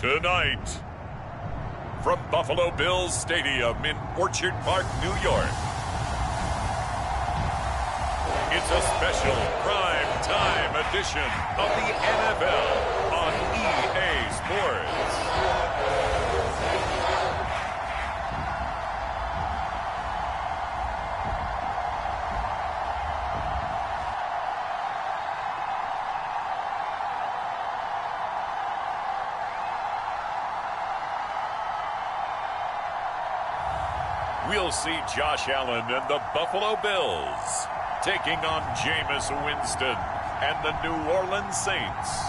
Tonight, from Buffalo Bills Stadium in Orchard Park, New York, it's a special prime time edition of the NFL on EA Sports. We'll see Josh Allen and the Buffalo Bills taking on Jameis Winston and the New Orleans Saints.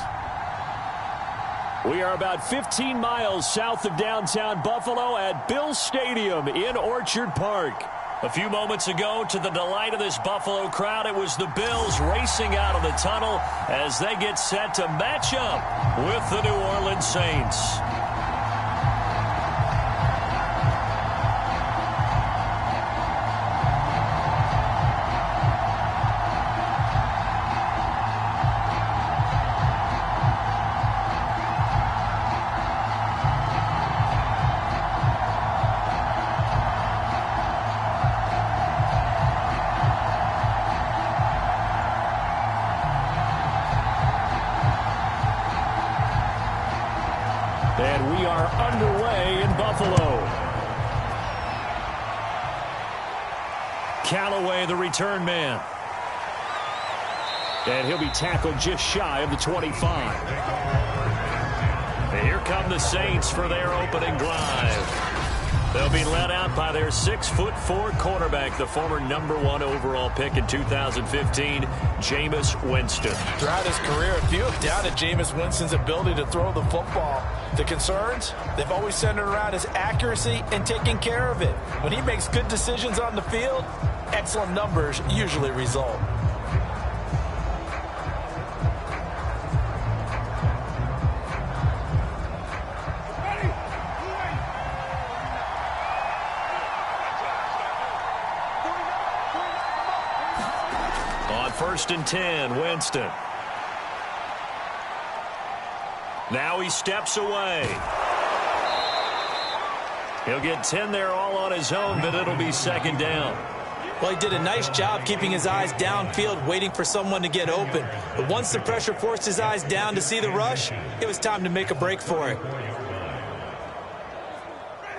We are about 15 miles south of downtown Buffalo at Bills Stadium in Orchard Park. A few moments ago, to the delight of this Buffalo crowd, it was the Bills racing out of the tunnel as they get set to match up with the New Orleans Saints. And we are underway in Buffalo. Callaway, the return man. And he'll be tackled just shy of the 25. And here come the Saints for their opening drive. They'll be led out by their 6'4" quarterback, the former #1 overall pick in 2015, Jameis Winston. Throughout his career, few have doubted Jameis Winston's ability to throw the football. The concerns, they've always centered around his accuracy and taking care of it. When he makes good decisions on the field, excellent numbers usually result. On 1st and 10, Winston. Now he steps away. He'll get 10 there all on his own, but it'll be 2nd down. Well, he did a nice job keeping his eyes downfield, waiting for someone to get open. But once the pressure forced his eyes down to see the rush, it was time to make a break for it.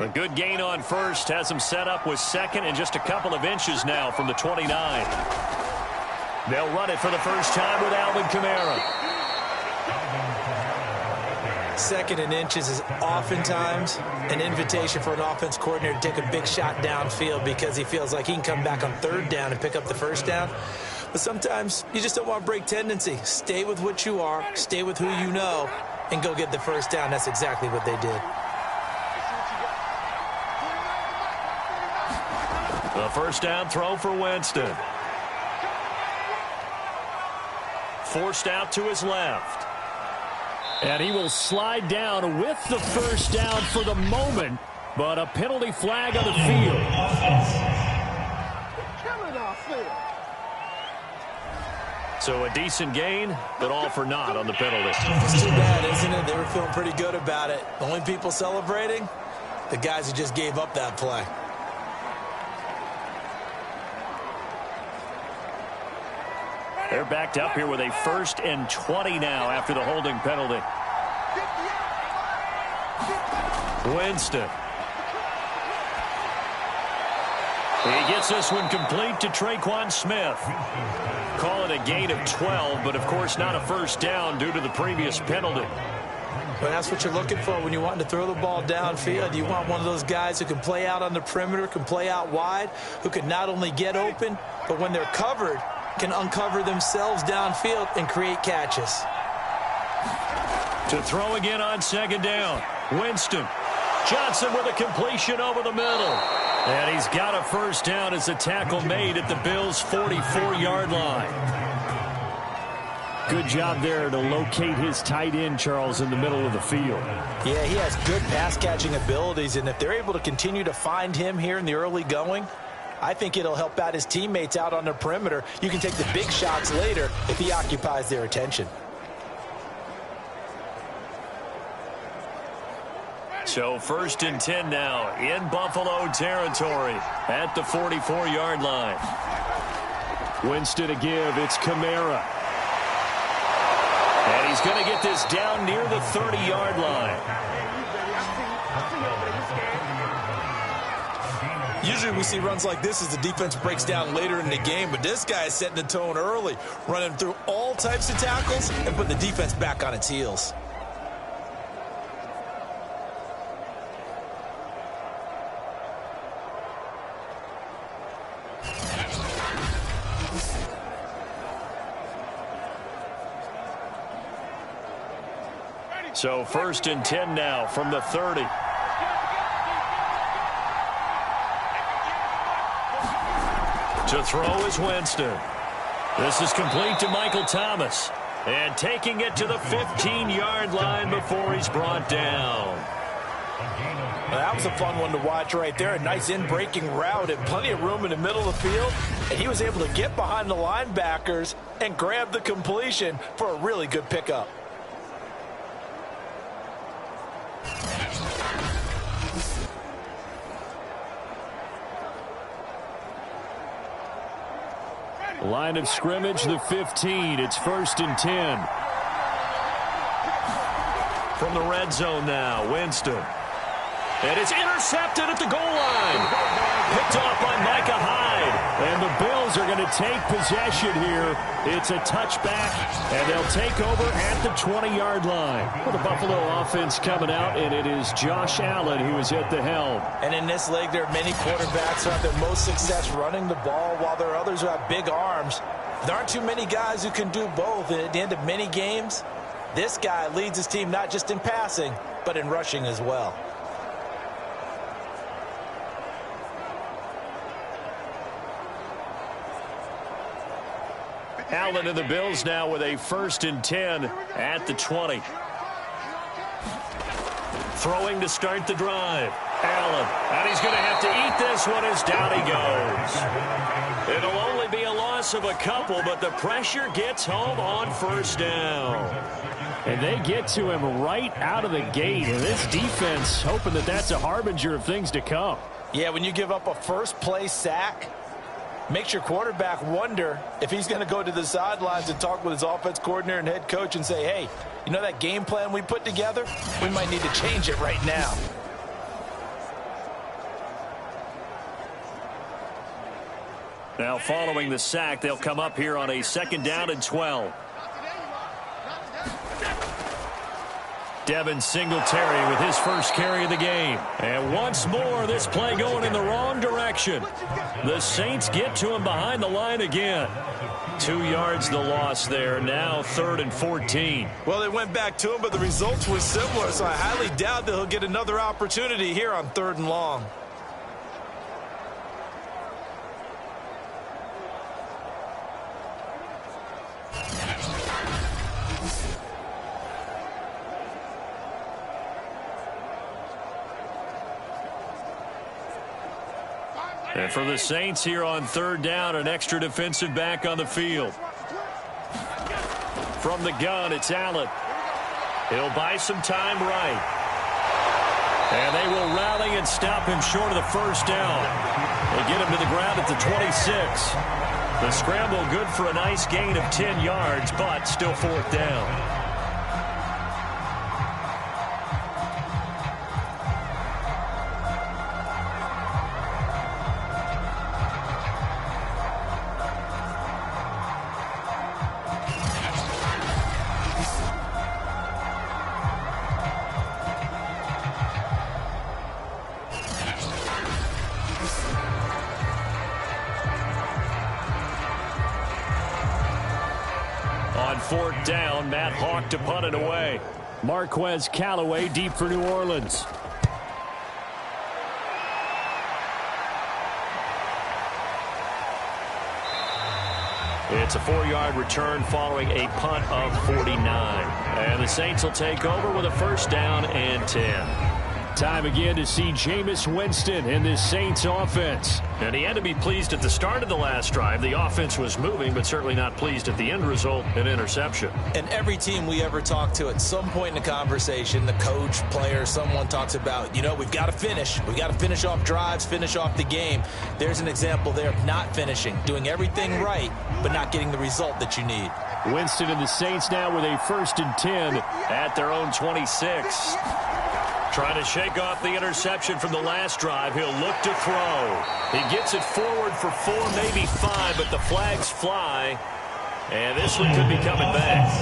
A good gain on 1st has him set up with 2nd and just a couple of inches now from the 29. They'll run it for the first time with Alvin Kamara. 2nd and inches is oftentimes an invitation for an offense coordinator to take a big shot downfield because he feels like he can come back on 3rd down and pick up the 1st down. But sometimes you just don't want to break tendency. Stay with what you are, stay with who you know, and go get the 1st down. That's exactly what they did. The 1st down throw for Winston. Forced out to his left. And he will slide down with the 1st down for the moment, but a penalty flag on the field. So a decent gain, but all for naught on the penalty. It's too bad, isn't it? They were feeling pretty good about it. The only people celebrating, the guys who just gave up that play. They're backed up here with a 1st and 20 now after the holding penalty. Winston. He gets this one complete to Traquan Smith. Call it a gain of 12, but of course not a 1st down due to the previous penalty. Well, that's what you're looking for when you want to throw the ball downfield. You want one of those guys who can play out on the perimeter, can play out wide, who can not only get open, but when they're covered, can uncover themselves downfield and create catches. To throw again on 2nd down. Winston. Johnson with a completion over the middle. And he's got a 1st down as a tackle made at the Bills' 44-yard line. Good job there to locate his tight end, Charles, in the middle of the field. Yeah, he has good pass-catching abilities, and if they're able to continue to find him here in the early going, I think it'll help out his teammates out on the perimeter. You can take the big shots later if he occupies their attention. So 1st and 10 now in Buffalo territory at the 44-yard line. Winston to give. It's Kamara. And he's going to get this down near the 30-yard line. Usually we see runs like this as the defense breaks down later in the game, but this guy is setting the tone early, running through all types of tackles and putting the defense back on its heels. So 1st and 10 now from the 30. To throw is Winston. This is complete to Michael Thomas. And taking it to the 15-yard line before he's brought down. Well, that was a fun one to watch right there. A nice in-breaking route and plenty of room in the middle of the field. And he was able to get behind the linebackers and grab the completion for a really good pickup. Line of scrimmage, the 15. It's 1st and 10. From the red zone now, Winston. And it's intercepted at the goal line. Picked off by Micah Hyde. And the Bills are going to take possession here. It's a touchback, and they'll take over at the 20-yard line. Well, the Buffalo offense coming out, and it is Josh Allen who is at the helm. And in this league, there are many quarterbacks who have their most success running the ball, while there are others who have big arms. There aren't too many guys who can do both, and at the end of many games, this guy leads his team not just in passing, but in rushing as well. Allen and the Bills now with a 1st and 10 at the 20. Throwing to start the drive. Allen, and he's going to have to eat this one as down he goes. It'll only be a loss of a couple, but the pressure gets home on 1st down. And they get to him right out of the gate. And this defense hoping that that's a harbinger of things to come. Yeah, when you give up a first-play sack, makes your quarterback wonder if he's going to go to the sidelines and talk with his offense coordinator and head coach and say, hey, you know that game plan we put together? We might need to change it right now. Now following the sack, they'll come up here on a 2nd down and 12. Devin Singletary with his first carry of the game. And once more, this play going in the wrong direction. The Saints get to him behind the line again. 2 yards the loss there. Now 3rd and 14. Well, they went back to him, but the results were similar, so I highly doubt that he'll get another opportunity here on 3rd and long. And for the Saints here on 3rd down, an extra defensive back on the field. From the gun, it's Allen. He'll buy some time right. And they will rally and stop him short of the 1st down. They get him to the ground at the 26. The scramble good for a nice gain of 10 yards, but still 4th down. On 4th down, Matt Hawk to punt it away. Marquez Callaway deep for New Orleans. It's a 4-yard return following a punt of 49. And the Saints will take over with a 1st down and 10. Time again to see Jameis Winston in this Saints offense. And he had to be pleased at the start of the last drive. The offense was moving, but certainly not pleased at the end result, an interception. And every team we ever talk to, at some point in the conversation, the coach, player, someone talks about, we've got to finish. We've got to finish off drives, finish off the game. There's an example there of not finishing, doing everything right, but not getting the result that you need. Winston and the Saints now with a 1st and 10 at their own 26. Trying to shake off the interception from the last drive. He'll look to throw. He gets it forward for 4, maybe 5, but the flags fly. And this one could be coming back.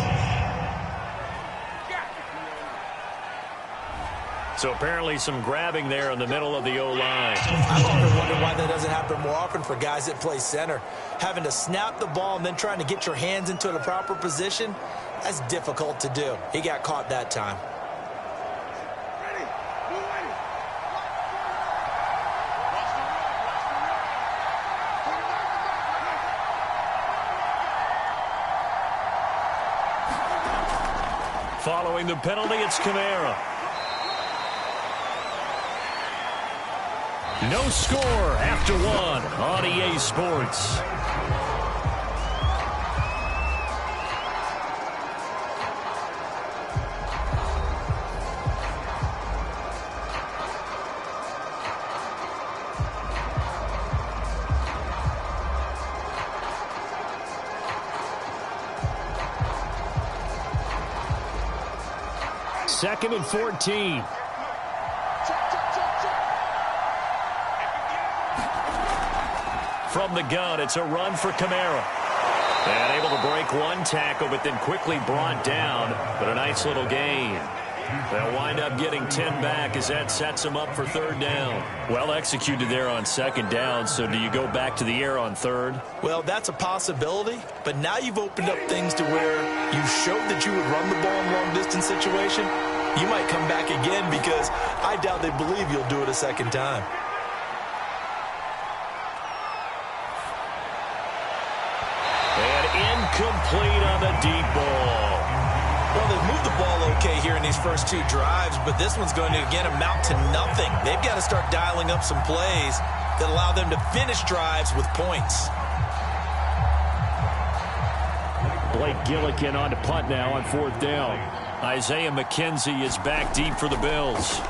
So apparently some grabbing there in the middle of the O-line. I've often wondered why that doesn't happen more often for guys that play center. Having to snap the ball and then trying to get your hands into the proper position, that's difficult to do. He got caught that time. Following the penalty, it's Kamara. No score after 1 on EA Sports. Second and 14. From the gun, it's a run for Kamara. And able to break one tackle, but then quickly brought down. But a nice little gain. They'll wind up getting 10 back as that sets them up for 3rd down. Well executed there on 2nd down, so do you go back to the air on 3rd? Well, that's a possibility, but now you've opened up things to where you showed that you would run the ball in long-distance situation. You might come back again because I doubt they believe you'll do it a 2nd time. And incomplete on the deep ball. Well, they've moved the ball okay here in these first 2 drives, but this one's going to, again, amount to nothing. They've got to start dialing up some plays that allow them to finish drives with points. Blake Gillikin on to punt now on 4th down. Isaiah McKenzie is back deep for the Bills.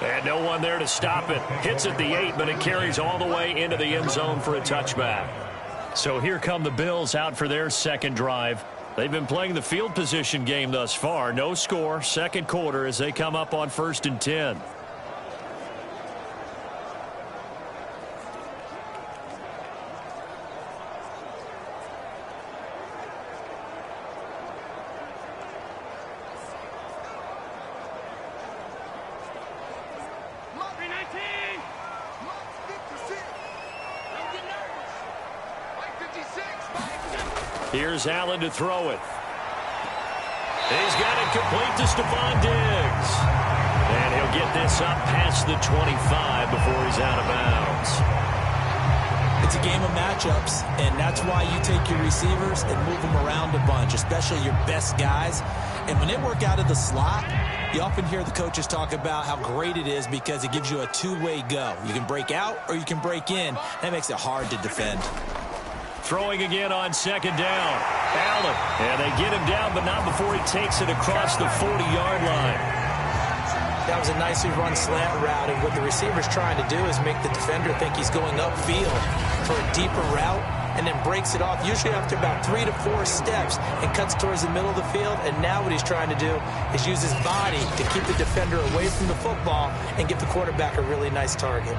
And no one there to stop it. Hits at the 8, but it carries all the way into the end zone for a touchback. So here come the Bills out for their 2nd drive. They've been playing the field position game thus far. No score, 2nd quarter as they come up on 1st and 10. Here's Allen to throw it. He's got it complete to Stephon Diggs. And he'll get this up past the 25 before he's out of bounds. It's a game of matchups, and that's why you take your receivers and move them around a bunch, especially your best guys. And when they work out of the slot, you often hear the coaches talk about how great it is because it gives you a 2-way go. You can break out or you can break in. That makes it hard to defend. Throwing again on 2nd down. Allen. And they get him down, but not before he takes it across the 40-yard line. That was a nicely run slant route, and what the receiver's trying to do is make the defender think he's going upfield for a deeper route, and then breaks it off, usually after about 3 to 4 steps, and cuts towards the middle of the field. And now what he's trying to do is use his body to keep the defender away from the football and give the quarterback a really nice target.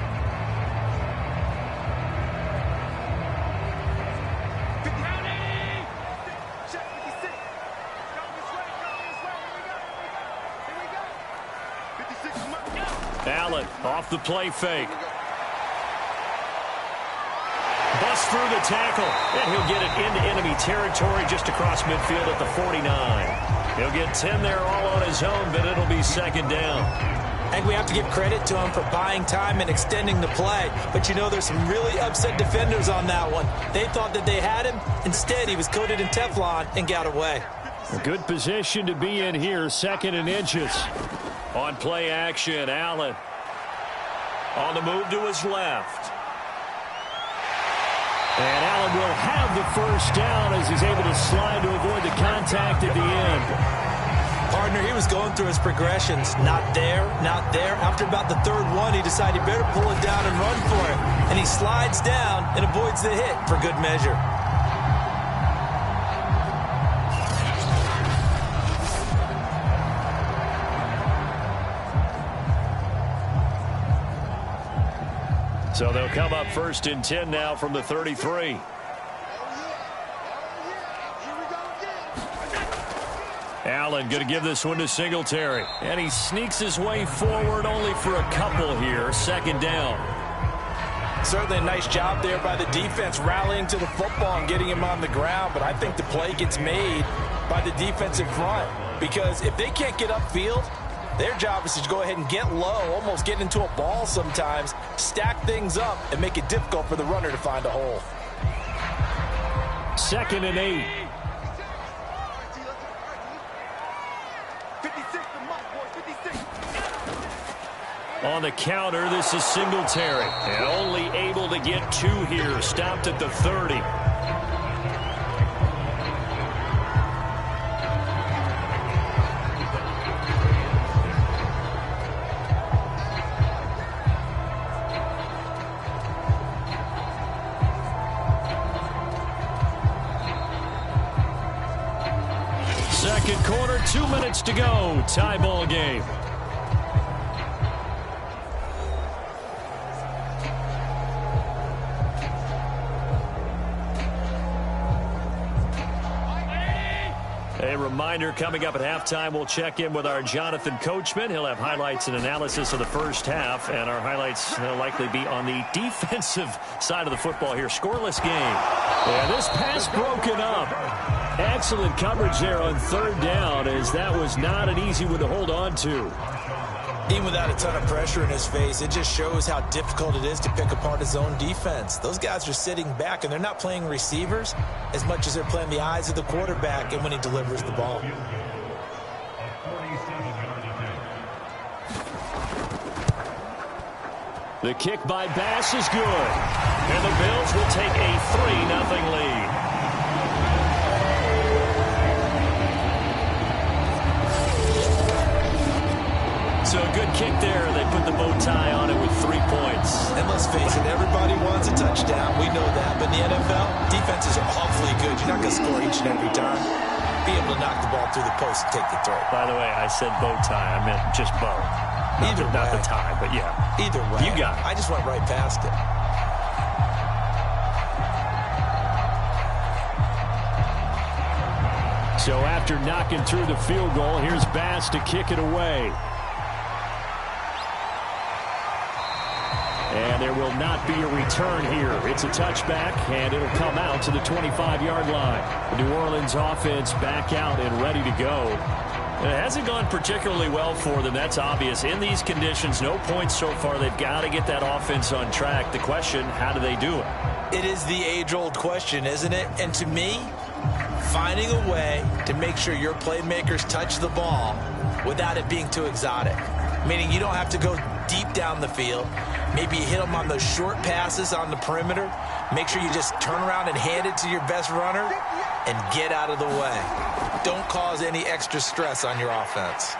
Allen off the play fake. Busts through the tackle, and he'll get it into enemy territory just across midfield at the 49. He'll get 10 there all on his own, but it'll be 2nd down. I think we have to give credit to him for buying time and extending the play. But, you know, there's some really upset defenders on that one. They thought that they had him. Instead, he was coated in Teflon and got away. A good position to be in here, 2nd and inches. On play action, Allen. On the move to his left. And Allen will have the first down as he's able to slide to avoid the contact at the end. Partner, he was going through his progressions. Not there, not there. After about the 3rd one, he decided he better pull it down and run for it. And he slides down and avoids the hit for good measure. So they'll come up 1st and 10 now from the 33. Allen going to give this one to Singletary. And he sneaks his way forward only for a couple here. 2nd down. Certainly a nice job there by the defense rallying to the football and getting him on the ground. But I think the play gets made by the defensive front. Because if they can't get upfield, their job is to go ahead and get low, almost get into a ball sometimes, stack things up, and make it difficult for the runner to find a hole. 2nd and 8. On the counter, this is Singletary. And only able to get 2 here. Stopped at the 30. Second quarter, 2 minutes to go. Tie ball game. A reminder, coming up at halftime, we'll check in with our Jonathan Coachman. He'll have highlights and analysis of the first half, and our highlights will likely be on the defensive side of the football here. Scoreless game. And this pass broken up. Excellent coverage there on 3rd down, as that was not an easy one to hold on to. Even without a ton of pressure in his face, it just shows how difficult it is to pick apart his own defense. Those guys are sitting back, and they're not playing receivers as much as they're playing the eyes of the quarterback and when he delivers the ball. The kick by Bass is good. And the Bills will take a 3-0 lead. So a good kick there. They put the bow tie on it with 3 points. And let's face it, everybody wants a touchdown. We know that. But in the NFL, defenses are awfully good. You're not going to score each and every time. Be able to knock the ball through the post and take the throw. By the way, I said bow tie. I meant just bow. Not the tie, but yeah. Either way. You got it. I just went right past it. So after knocking through the field goal, here's Bass to kick it away. And there will not be a return here. It's a touchback, and it'll come out to the 25-yard line. The New Orleans offense back out and ready to go. It hasn't gone particularly well for them. That's obvious. In these conditions, no points so far. They've got to get that offense on track. The question, how do they do it? It is the age-old question, isn't it? And to me, finding a way to make sure your playmakers touch the ball without it being too exotic. Meaning you don't have to go deep down the field. Maybe you hit them on those short passes on the perimeter. Make sure you just turn around and hand it to your best runner and get out of the way. Don't cause any extra stress on your offense.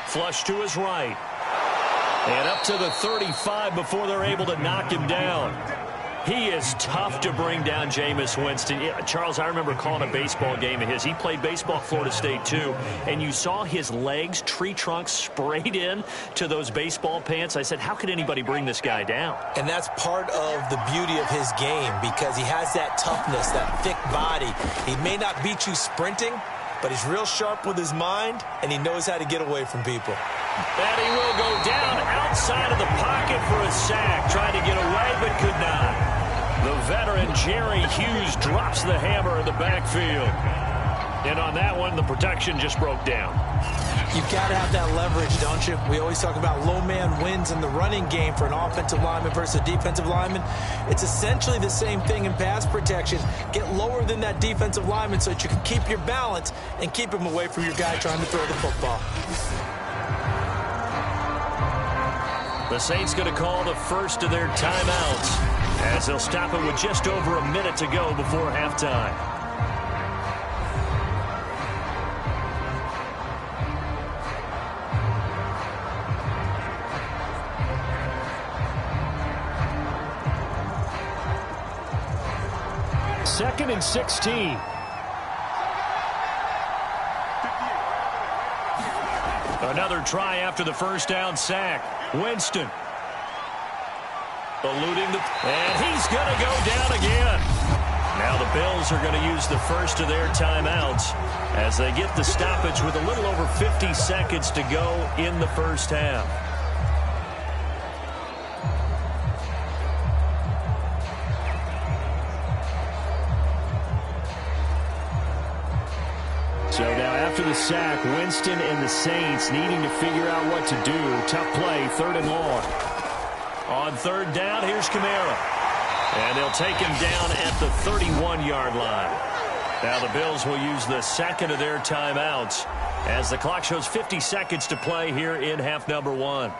Flush to his right. And up to the 35 before they're able to knock him down. He is tough to bring down, Jameis Winston. Yeah, Charles, I remember calling a baseball game of his. He played baseball at Florida State, too. And you saw his legs, tree trunks sprayed in to those baseball pants. I said, how could anybody bring this guy down? And that's part of the beauty of his game because he has that toughness, that thick body. He may not beat you sprinting, but he's real sharp with his mind, and he knows how to get away from people. And he will go down outside of the pocket for a sack. Tried to get away, but could not. The veteran Jerry Hughes drops the hammer in the backfield. And on that one, the protection just broke down. You've got to have that leverage, don't you? We always talk about low man wins in the running game for an offensive lineman versus a defensive lineman. It's essentially the same thing in pass protection. Get lower than that defensive lineman so that you can keep your balance and keep him away from your guy trying to throw the football. The Saints going to call the first of their timeouts as they'll stop it with just over a minute to go before halftime. Second and 16. Another try after the first down sack. Winston. Eluding and he's going to go down again. Now the Bills are going to use the first of their timeouts as they get the stoppage with a little over 50 seconds to go in the first half. So now after the sack, Winston and the Saints needing to figure out what to do. Tough play, 3rd and long. On 3rd down, here's Kamara. And they'll take him down at the 31-yard line. Now the Bills will use the second of their timeouts as the clock shows 50 seconds to play here in half number 1.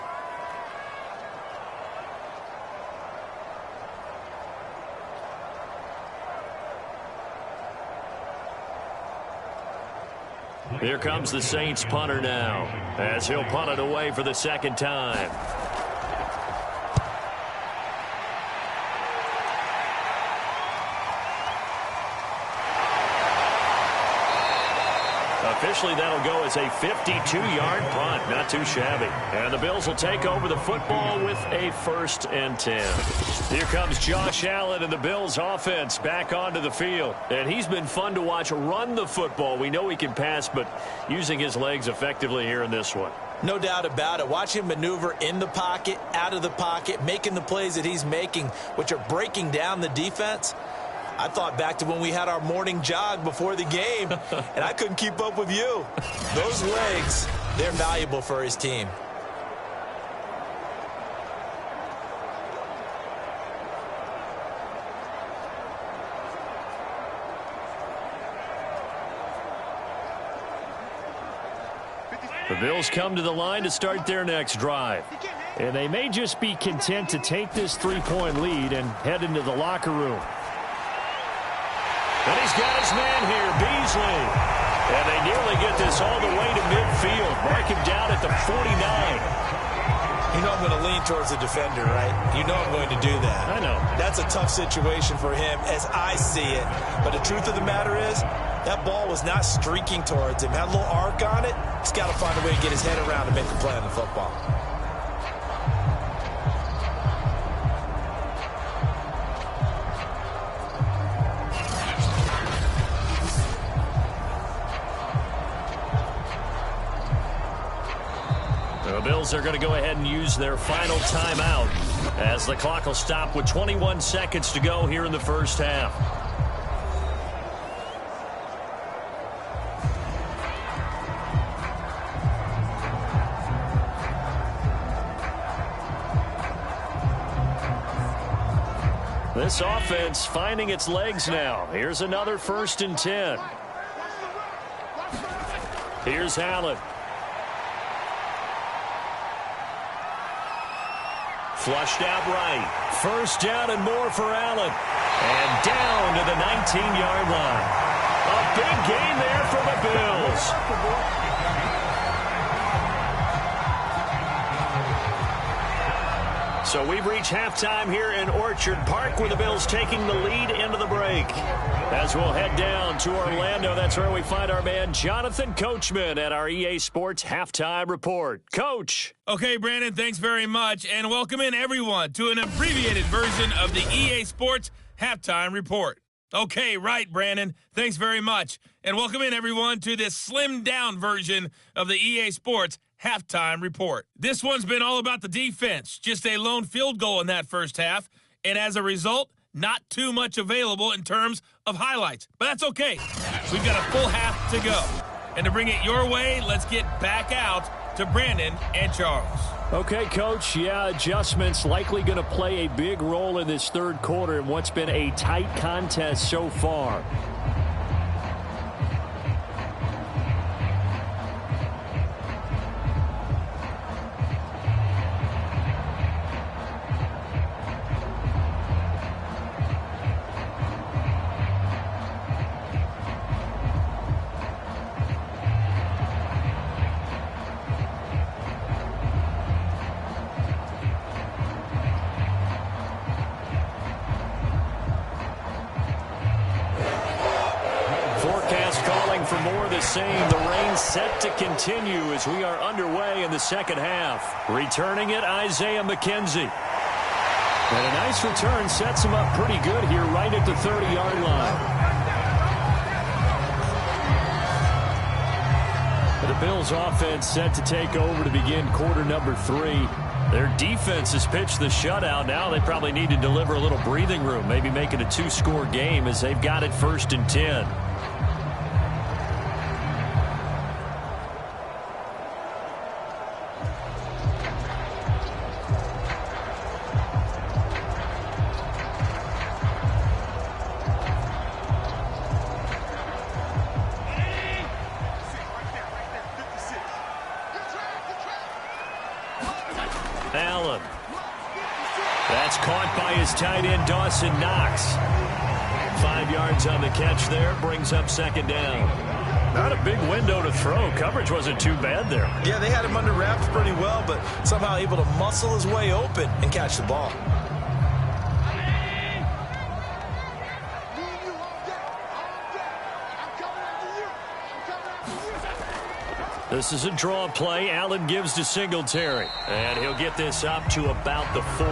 Here comes the Saints punter now as he'll punt it away for the second time. Officially, that'll go as a 52-yard punt. Not too shabby. And the Bills will take over the football with a 1st and 10. Here comes Josh Allen and the Bills offense back onto the field. And he's been fun to watch run the football. We know he can pass, but using his legs effectively here in this one. No doubt about it. Watch him maneuver in the pocket, out of the pocket, making the plays that he's making, which are breaking down the defense. I thought back to when we had our morning jog before the game, and I couldn't keep up with you. Those legs, they're valuable for his team. The Bills come to the line to start their next drive. And they may just be content to take this 3-point lead and head into the locker room. And he's got his man here, Beasley. And they nearly get this all the way to midfield. Mark him down at the 49. You know I'm going to lean towards the defender, right? You know I'm going to do that. I know. That's a tough situation for him as I see it. But the truth of the matter is, that ball was not streaking towards him. Had a little arc on it. He's got to find a way to get his head around and make a play on the football. The Bills are going to go ahead and use their final timeout as the clock will stop with 21 seconds to go here in the first half. This offense finding its legs now. Here's another 1st and 10. Here's Allen. Flushed out right. 1st down and more for Allen. And down to the 19-yard line. A big gain there for the Bills. So we've reached halftime here in Orchard Park with the Bills taking the lead into the break. As we'll head down to Orlando, that's where we find our man Jonathan Coachman at our EA Sports Halftime Report. Coach. Okay, Brandon, thanks very much. And welcome in, everyone, to an abbreviated version of the EA Sports Halftime Report. Okay, right, Brandon. Thanks very much. And welcome in, everyone, to this slimmed-down version of the EA Sports Halftime Report. This one's been all about the defense. Just a lone field goal in that first half. And as a result, not too much available in terms of highlights. But that's okay. We've got a full half to go. And to bring it your way, let's get back out to Brandon and Charles. Okay, Coach. Yeah, adjustments likely going to play a big role in this third quarter in what's been a tight contest so far. For more of the same, the rain set to continue as we are underway in the second half. Returning it, Isaiah McKenzie. And a nice return sets him up pretty good here right at the 30-yard line. The Bills offense set to take over to begin quarter number 3. Their defense has pitched the shutout. Now they probably need to deliver a little breathing room, maybe make it a 2-score game as they've got it 1st and 10. Allen. That's caught by his tight end, Dawson Knox. 5 yards on the catch there, brings up 2nd down. Not a big window to throw. Coverage wasn't too bad there. Yeah, they had him under wraps pretty well, but somehow able to muscle his way open and catch the ball. This is a draw play. Allen gives to Singletary. And he'll get this up to about the 40.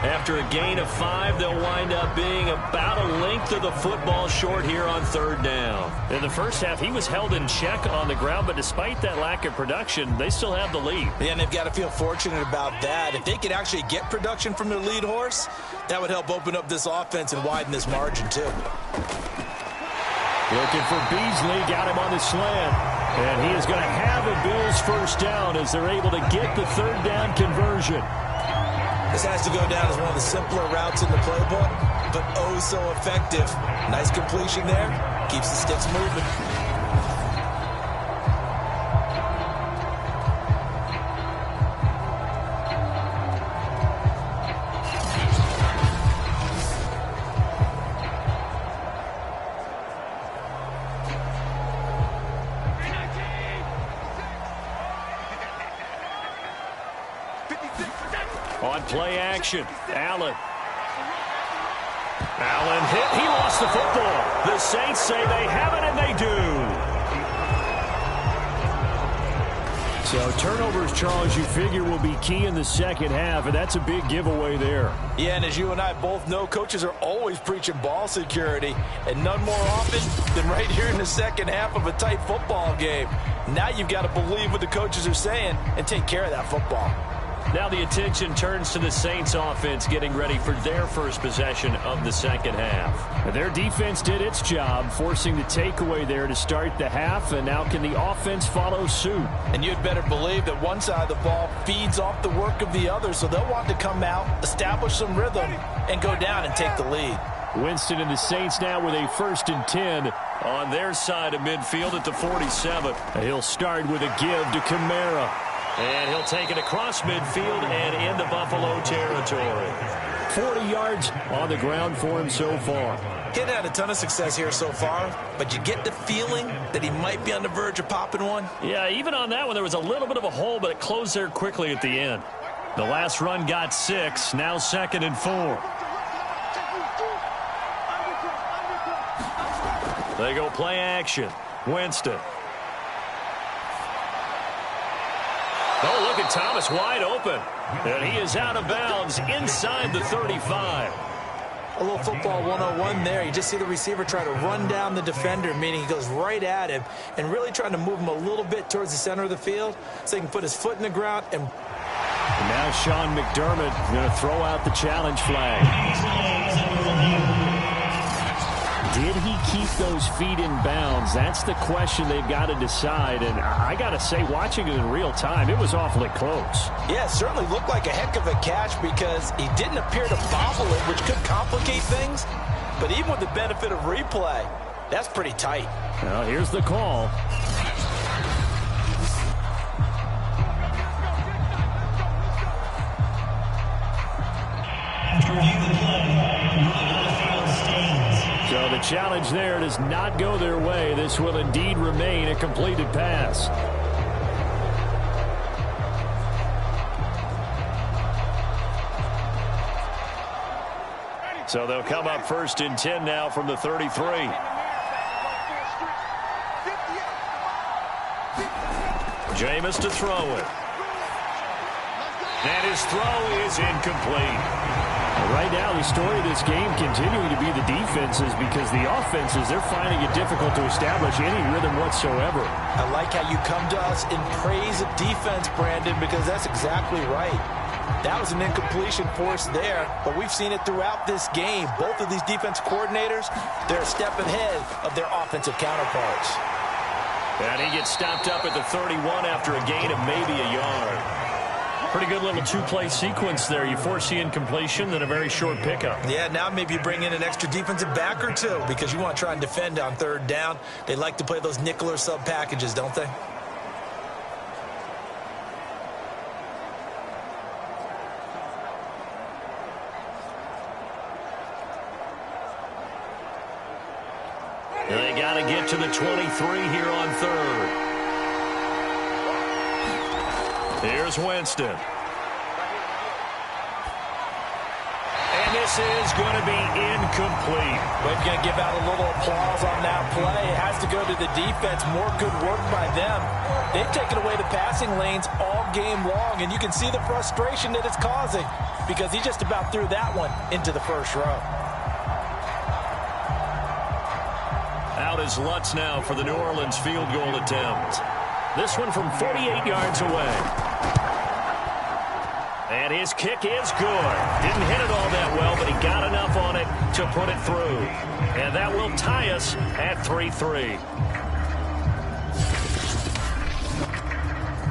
After a gain of 5, they'll wind up being about a length of the football short here on 3rd down. In the first half, he was held in check on the ground, but despite that lack of production, they still have the lead. Yeah, and they've got to feel fortunate about that. If they could actually get production from their lead horse, that would help open up this offense and widen this margin, too. Looking for Beasley, got him on the slant. And he is going to have a Bills 1st down as they're able to get the 3rd down conversion. This has to go down as one of the simpler routes in the playbook, but oh so effective. Nice completion there. Keeps the sticks moving. On play action, Allen. Allen hit. He lost the football. The Saints say they have it, and they do. So turnovers, Charles, you figure will be key in the second half, and that's a big giveaway there. Yeah, and as you and I both know, coaches are always preaching ball security, and none more often than right here in the second half of a tight football game. Now you've got to believe what the coaches are saying and take care of that football. Now the attention turns to the Saints offense getting ready for their first possession of the second half. Their defense did its job, forcing the takeaway there to start the half, and now can the offense follow suit? And you'd better believe that one side of the ball feeds off the work of the other, so they'll want to come out, establish some rhythm, and go down and take the lead. Winston and the Saints now with a 1st and 10 on their side of midfield at the 47. He'll start with a give to Kamara. And he'll take it across midfield and into Buffalo territory. 40 yards on the ground for him so far. He hasn't had a ton of success here so far, but you get the feeling that he might be on the verge of popping one. Yeah, even on that one, there was a little bit of a hole, but it closed there quickly at the end. The last run got 6, now 2nd and 4. They go play action. Winston. Oh, look at Thomas wide open. And he is out of bounds inside the 35. A little football 101 there. You just see the receiver try to run down the defender, meaning he goes right at him and really trying to move him a little bit towards the center of the field so he can put his foot in the ground. And now Sean McDermott going to throw out the challenge flag. Did he keep those feet in bounds? That's the question they've got to decide. And I got to say, watching it in real time, it was awfully close. Yeah, it certainly looked like a heck of a catch because he didn't appear to bobble it, which could complicate things. But even with the benefit of replay, that's pretty tight. Well, here's the call. So the challenge there does not go their way. This will indeed remain a completed pass. So they'll come up 1st and 10 now from the 33. Jameis to throw it. And his throw is incomplete. Right now, the story of this game continuing to be the defenses because the offenses, they're finding it difficult to establish any rhythm whatsoever. I like how you come to us in praise of defense, Brandon, because that's exactly right. That was an incompletion forced there, but we've seen it throughout this game. Both of these defense coordinators, they're a step ahead of their offensive counterparts. And he gets stopped up at the 31 after a gain of maybe a yard. Pretty good little two-play sequence there. You force the incompletion, then a very short pickup. Yeah, now maybe you bring in an extra defensive back or two because you want to try and defend on 3rd down. They like to play those nickel or sub packages, don't they? They got to get to the 23 here on 3rd. Here's Winston. And this is going to be incomplete. We're going to give out a little applause on that play. It has to go to the defense. More good work by them. They've taken away the passing lanes all game long, and you can see the frustration that it's causing because he just about threw that one into the 1st row. Out is Lutz now for the New Orleans field goal attempt. This one from 48 yards away. And his kick is good. Didn't hit it all that well, but he got enough on it to put it through. And that will tie us at 3-3.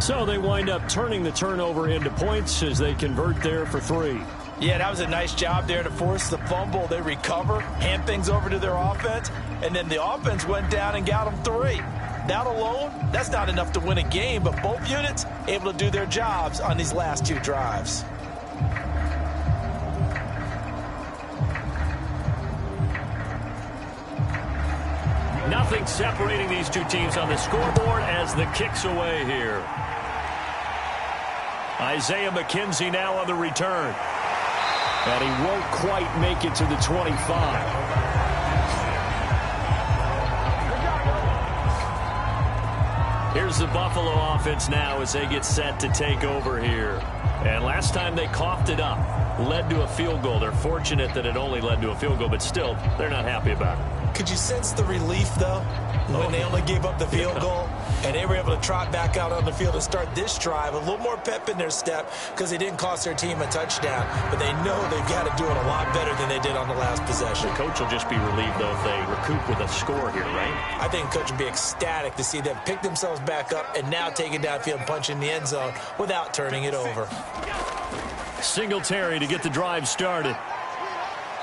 So they wind up turning the turnover into points as they convert there for 3. Yeah, that was a nice job there to force the fumble. They recover, hand things over to their offense, and then the offense went down and got them 3. That alone, that's not enough to win a game, but both units able to do their jobs on these last 2 drives. Nothing separating these 2 teams on the scoreboard as the kick's away here. Isaiah McKenzie now on the return. And he won't quite make it to the 25. Here's the Buffalo offense now as they get set to take over here. And last time they coughed it up, led to a field goal. They're fortunate that it only led to a field goal, but still, they're not happy about it. Could you sense the relief, though, when they only gave up the field goal and they were able to trot back out on the field and start this drive? A little more pep in their step because they didn't cost their team a touchdown, but they know they've got to do it a lot better than they did on the last possession. The coach will just be relieved, though, if they recoup with a score here, right? I think the coach would be ecstatic to see them pick themselves back up and now take it downfield and punch in the end zone without turning it over. Singletary to get the drive started.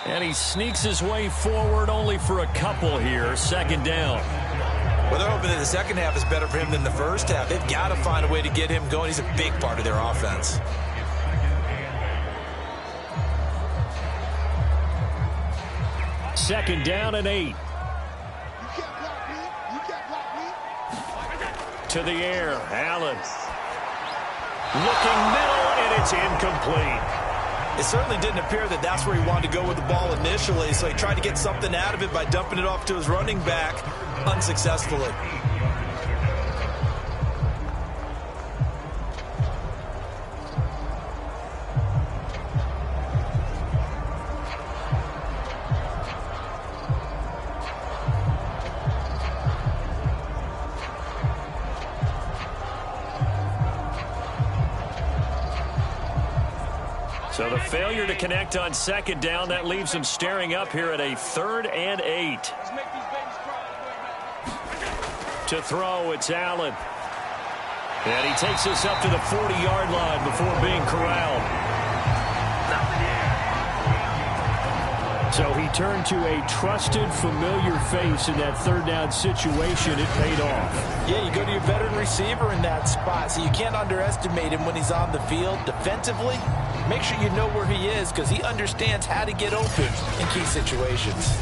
And he sneaks his way forward only for a couple here. 2nd down. Well, they're hoping that the second half is better for him than the first half. They've got to find a way to get him going. He's a big part of their offense. Second down and 8. To the air, Allen. Looking middle, and it's incomplete. It certainly didn't appear that that's where he wanted to go with the ball initially, so he tried to get something out of it by dumping it off to his running back unsuccessfully. So the failure to connect on 2nd down, that leaves them staring up here at a 3rd and 8. To throw, it's Allen. And he takes us up to the 40-yard line before being corralled. So he turned to a trusted, familiar face in that third down situation. It paid off. Yeah, you go to your veteran receiver in that spot, so you can't underestimate him when he's on the field. Defensively, make sure you know where he is because he understands how to get open in key situations.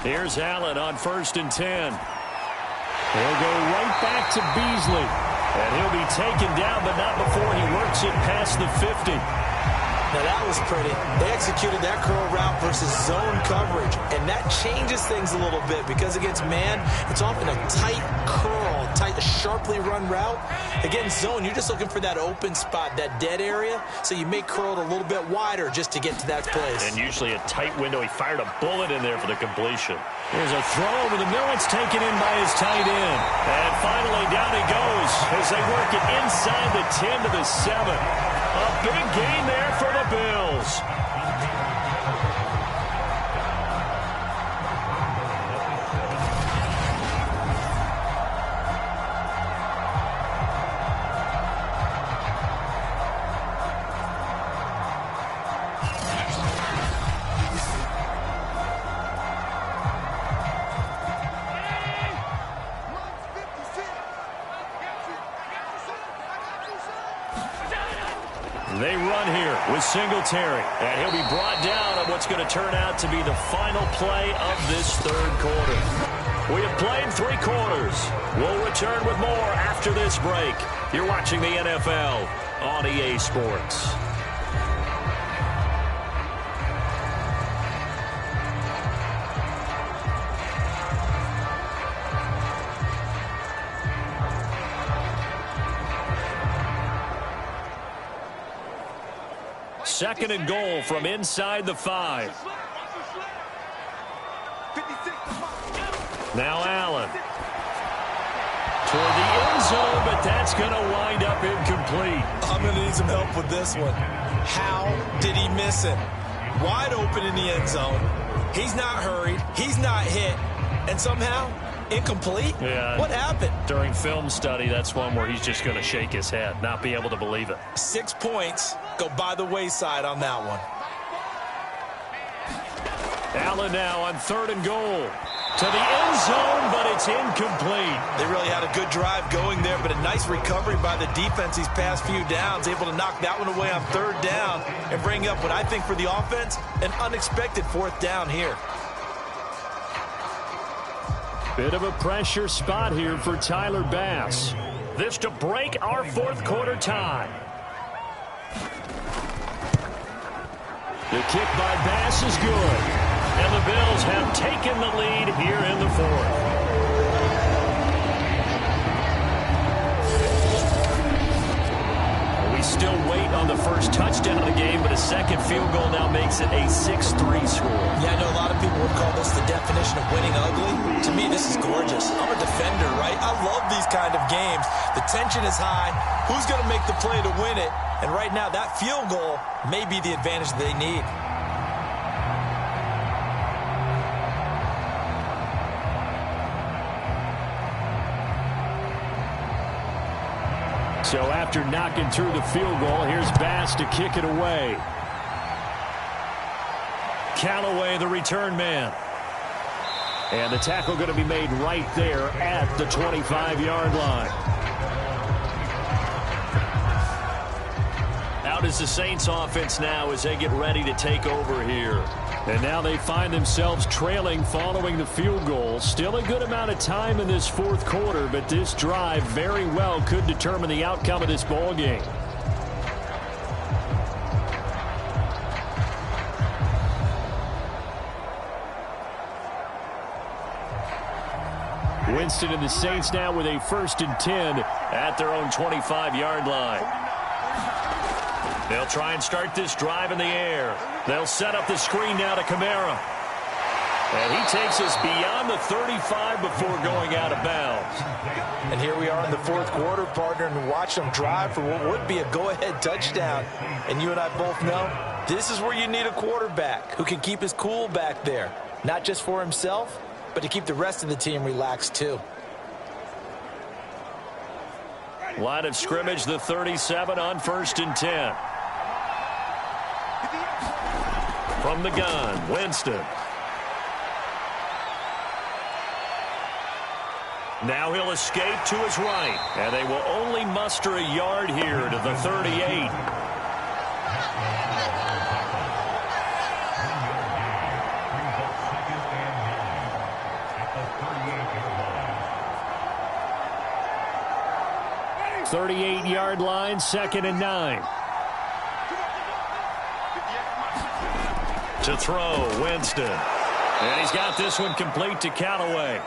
Here's Allen on 1st and 10. He'll go right back to Beasley. And he'll be taken down, but not before he works it past the 50. Now that was pretty. They executed that curl route versus zone coverage, and that changes things a little bit because against man, it's often a tight curl, tight, sharply run route. Against zone, you're just looking for that open spot, that dead area, so you make curl a little bit wider just to get to that place. And usually a tight window. He fired a bullet in there for the completion. Here's a throw over the middle. It's taken in by his tight end. And finally down he goes as they work it inside the 10 to the 7. A big gain there for the Bills. They run here with Singletary, and he'll be brought down on what's going to turn out to be the final play of this third quarter. We have played 3 quarters. We'll return with more after this break. You're watching the NFL on EA Sports. Second and goal from inside the 5. Now Allen. Toward the end zone, but that's going to wind up incomplete. I'm going to need some help with this one. How did he miss it? Wide open in the end zone. He's not hurried. He's not hit. And somehow, incomplete? Yeah. What happened? During film study, that's one where he's just going to shake his head, not be able to believe it. 6 points go by the wayside on that one. Allen now on 3rd and goal. To the end zone, but it's incomplete. They really had a good drive going there, but a nice recovery by the defense these past few downs, able to knock that one away on 3rd down and bring up what I think for the offense, an unexpected 4th down here. Bit of a pressure spot here for Tyler Bass. This to break our 4th quarter tie. The kick by Bass is good. And the Bills have taken the lead here in the 4th. We still wait on the first touchdown of the game, but a second field goal now makes it a 6-3 score. Yeah, I know a lot of people would call this the definition of winning ugly. To me, this is gorgeous. I'm a defender, right? I love these kind of games. The tension is high. Who's going to make the play to win it? And right now, that field goal may be the advantage they need. So after knocking through the field goal, here's Bass to kick it away. Callaway, the return man. And the tackle going to be made right there at the 25-yard line. Out is the Saints offense now as they get ready to take over here. And now they find themselves trailing following the field goal. Still a good amount of time in this 4th quarter, but this drive very well could determine the outcome of this ball game. Winston and the Saints now with a 1st and 10 at their own 25-yard line. They'll try and start this drive in the air. They'll set up the screen now to Kamara. And he takes us beyond the 35 before going out of bounds. And here we are in the fourth quarter, partner, and watch them drive for what would be a go-ahead touchdown. And you and I both know this is where you need a quarterback who can keep his cool back there, not just for himself, but to keep the rest of the team relaxed too. Line of scrimmage, the 37 on 1st and 10. From the gun, Winston. Now he'll escape to his right, and they will only muster a yard here to the 38. Thirty-eight-yard line, 2nd and 9. To throw, Winston. And he's got this one complete to Callaway.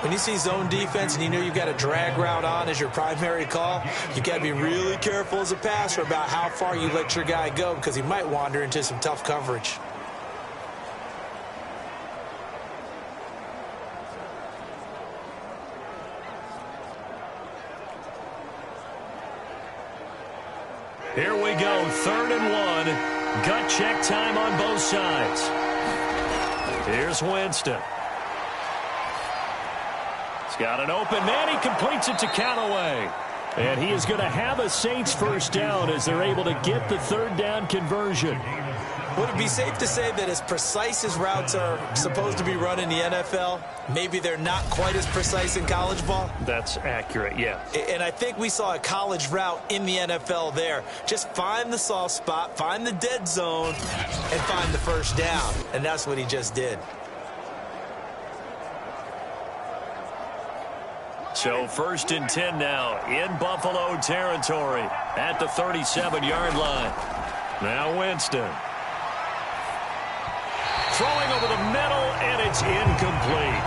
When you see zone defense and you know you've got a drag route on as your primary call, you've got to be really careful as a passer about how far you let your guy go because he might wander into some tough coverage. Here we go, 3rd and 1. Gut check time on both sides. Here's Winston. He's got an open man. He completes it to Callaway. And he is going to have a Saints first down as they're able to get the 3rd down conversion. Would it be safe to say that as precise as routes are supposed to be run in the NFL, maybe they're not quite as precise in college ball? That's accurate, yeah. And I think we saw a college route in the NFL there. Just find the soft spot, find the dead zone, and find the first down. And that's what he just did. So 1st and 10 now in Buffalo territory at the 37-yard line. Now Winston. Throwing over the middle, and it's incomplete.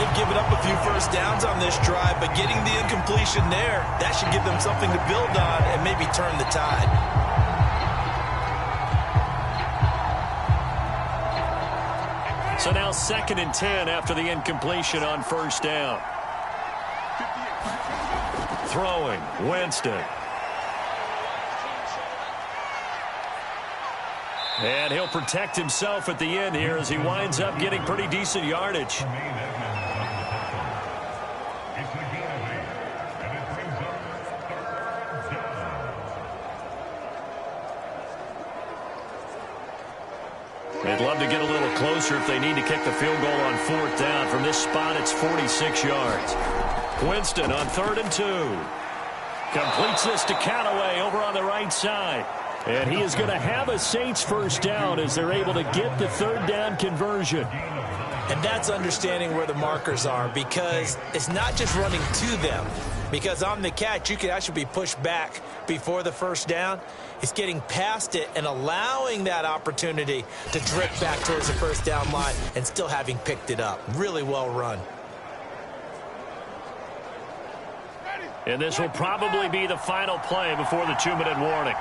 They've given up a few first downs on this drive, but getting the incompletion there, that should give them something to build on and maybe turn the tide. So now 2nd and 10 after the incompletion on 1st down. Throwing, Winston. And he'll protect himself at the end here as he winds up getting pretty decent yardage. They'd love to get a little closer if they need to kick the field goal on 4th down. From this spot, it's 46 yards. Winston on 3rd and 2. Completes this to Callaway over on the right side. And he is going to have a Saints first down as they're able to get the 3rd down conversion. And that's understanding where the markers are, because it's not just running to them. Because on the catch, you can actually be pushed back before the first down. It's getting past it and allowing that opportunity to drift back towards the first down line and still having picked it up. Really well run. And this will probably be the final play before the 2-minute warning.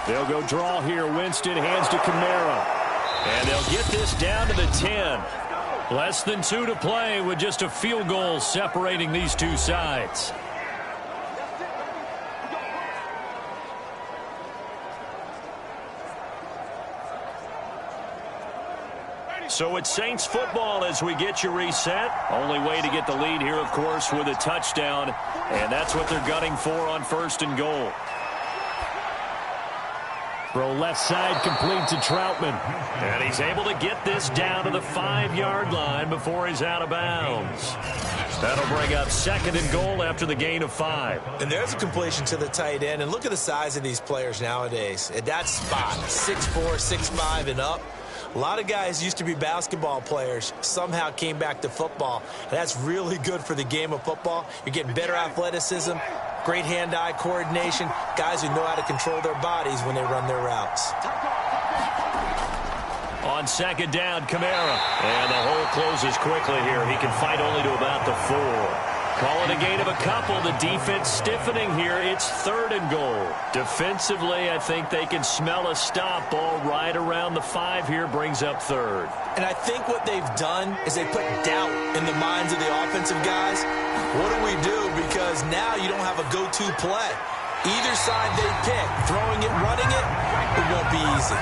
They'll go draw here. Winston hands to Kamara. And they'll get this down to the 10. Less than 2 to play with just a field goal separating these two sides. So it's Saints football as we get you reset. Only way to get the lead here, of course, with a touchdown. And that's what they're gunning for on 1st and goal. Throw left side complete to Troutman. And he's able to get this down to the 5-yard line before he's out of bounds. That'll bring up 2nd and goal after the gain of 5. And there's a completion to the tight end. And look at the size of these players nowadays. At that spot, 6'4", 6'5", and up. A lot of guys used to be basketball players, somehow came back to football. And that's really good for the game of football. You're getting better athleticism, great hand-eye coordination, guys who know how to control their bodies when they run their routes. On 2nd down, Kamara. And the hole closes quickly here. He can fight only to about the 4. Call it a gain of a couple. The defense stiffening here. It's 3rd and goal. Defensively, I think they can smell a stop. Ball right around the 5 here, brings up 3rd. And I think what they've done is they put doubt in the minds of the offensive guys. What do we do? Because now you don't have a go-to play. Either side they pick, throwing it, running it, it won't be easy.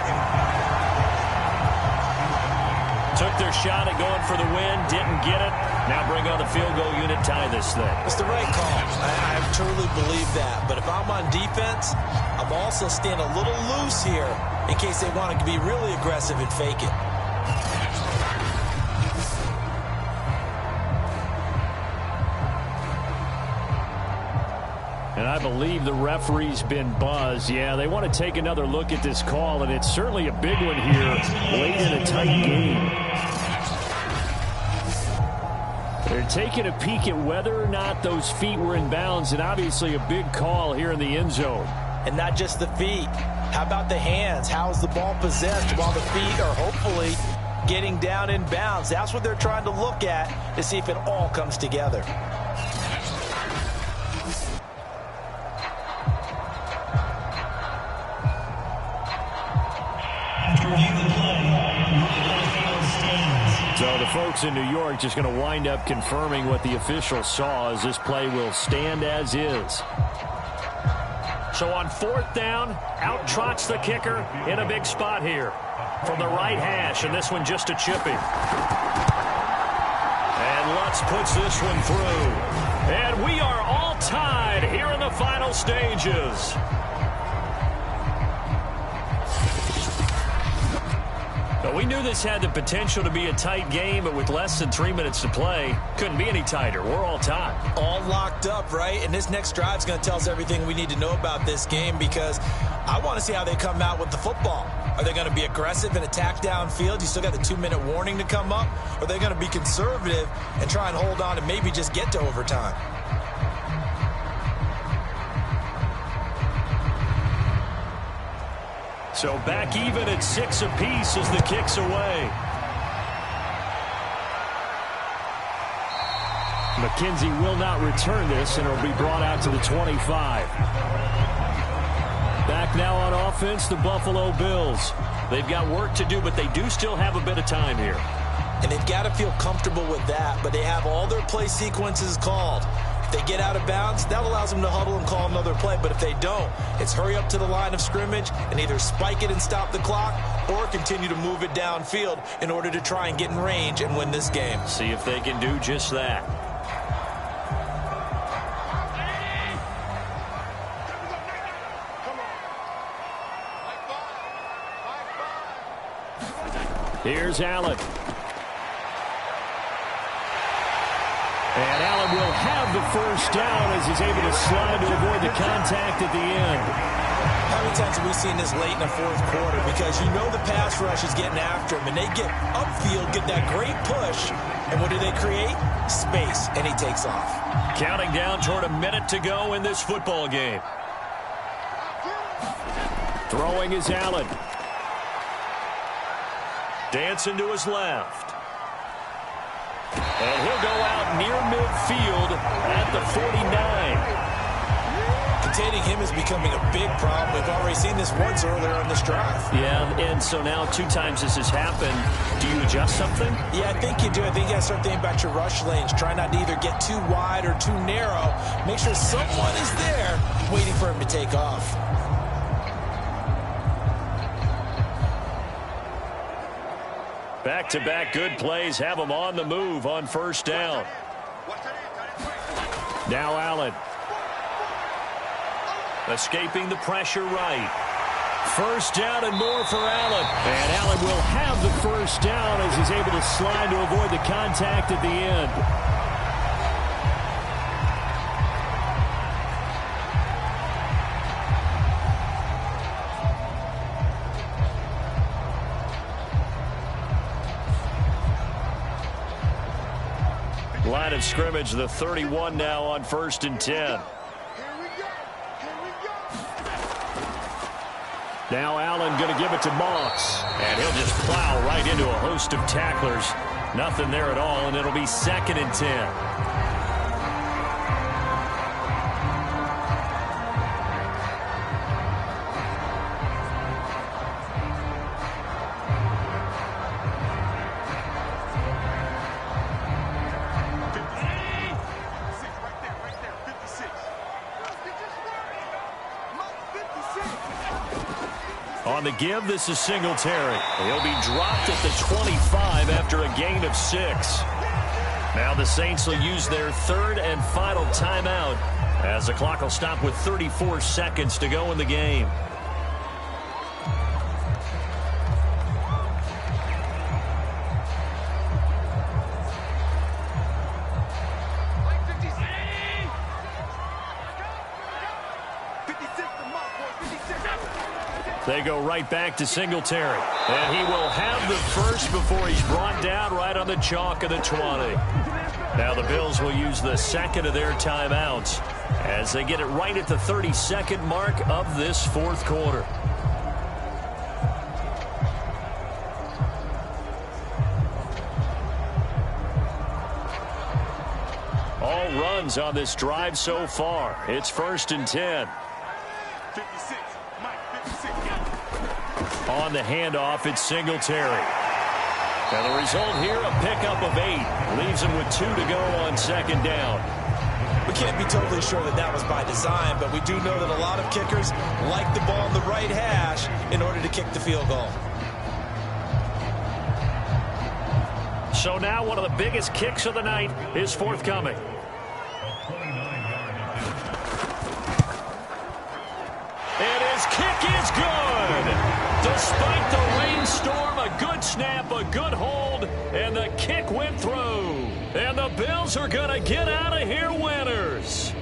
Took their shot at going for the win, didn't get it. Now bring on the field goal unit, tie this thing. It's the right call. I truly believe that. But if I'm on defense, I'm also staying a little loose here in case they want to be really aggressive and fake it. And I believe the referee's been buzzed. Yeah, they want to take another look at this call, and it's certainly a big one here late in a tight game. They're taking a peek at whether or not those feet were in bounds, and obviously a big call here in the end zone. And not just the feet. How about the hands? How is the ball possessed while the feet are hopefully getting down in bounds? That's what they're trying to look at to see if it all comes together. So the folks in New York just going to wind up confirming what the officials saw, as this play will stand as is. So on 4th down, out trots the kicker in a big spot here from the right hash, and this one just a chipping. And Lutz puts this one through. And we are all tied here in the final stages. But we knew this had the potential to be a tight game, but with less than 3 minutes to play, couldn't be any tighter. We're all tied. All locked up, right? And this next drive is going to tell us everything we need to know about this game, because I want to see how they come out with the football. Are they going to be aggressive and attack downfield? You still got the 2-minute warning to come up? Or are they going to be conservative and try and hold on and maybe just get to overtime? So back even at 6 apiece as the kick's away. McKenzie will not return this, and it'll be brought out to the 25. Back now on offense, the Buffalo Bills. They've got work to do, but they do still have a bit of time here. And they've got to feel comfortable with that, but they have all their play sequences called. If they get out of bounds, that allows them to huddle and call another play. But if they don't, it's hurry up to the line of scrimmage and either spike it and stop the clock or continue to move it downfield in order to try and get in range and win this game. See if they can do just that. Here's Allen. And Allen will have the first down as he's able to slide to avoid the contact at the end. How many times have we seen this late in the 4th quarter? Because you know the pass rush is getting after him, and they get upfield, get that great push, and what do they create? Space, and he takes off. Counting down toward a minute to go in this football game. Throwing is Allen. Dancing to his left. And he'll go out near midfield at the 49. Containing him is becoming a big problem. We've already seen this once earlier in this drive. Yeah, and so now 2 times this has happened. Do you adjust something? Yeah, I think you do. I think you got to start thinking about your rush lanes. Try not to either get too wide or too narrow. Make sure someone is there waiting for him to take off. Back-to-back good plays have them on the move on first down. Now Allen. Escaping the pressure right. First down and more for Allen. And Allen will have the first down as he's able to slide to avoid the contact at the end. Line of scrimmage, the 31 now on 1st and 10. Now Allen going to give it to Moss. And he'll just plow right into a host of tacklers. Nothing there at all, and it'll be 2nd and 10. On the give, this is Singletary. He'll be dropped at the 25 after a gain of 6. Now the Saints will use their third and final timeout as the clock will stop with 34 seconds to go in the game. They go right back to Singletary. And he will have the first before he's brought down right on the chalk of the 20. Now the Bills will use the second of their timeouts as they get it right at the 32nd mark of this fourth quarter. All runs on this drive so far. It's 1st and 10. On the handoff, it's Singletary. And the result here, a pickup of 8. Leaves him with 2 to go on second down. We can't be totally sure that that was by design, but we do know that a lot of kickers like the ball in the right hash in order to kick the field goal. So now one of the biggest kicks of the night is forthcoming. And his kick is good. Despite the rainstorm, a good snap, a good hold, and the kick went through. And the Bills are going to get out of here winners.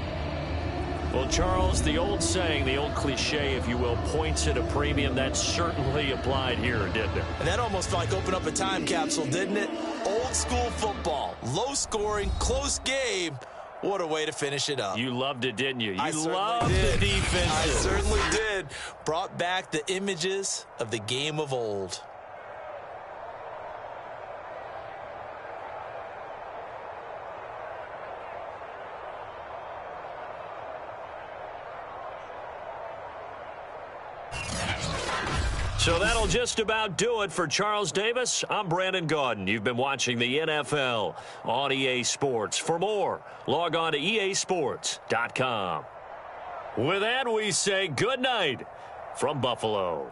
Well, Charles, the old saying, the old cliche, if you will, points at a premium, that certainly applied here, didn't it? And that almost like opened up a time capsule, didn't it? Old school football, low scoring, close game. What a way to finish it up. You loved it, didn't you? You loved the defense. I certainly did. Brought back the images of the game of old. So that'll just about do it for Charles Davis. I'm Brandon Gaudin. You've been watching the NFL on EA Sports. For more, log on to easports.com. With that, we say good night from Buffalo.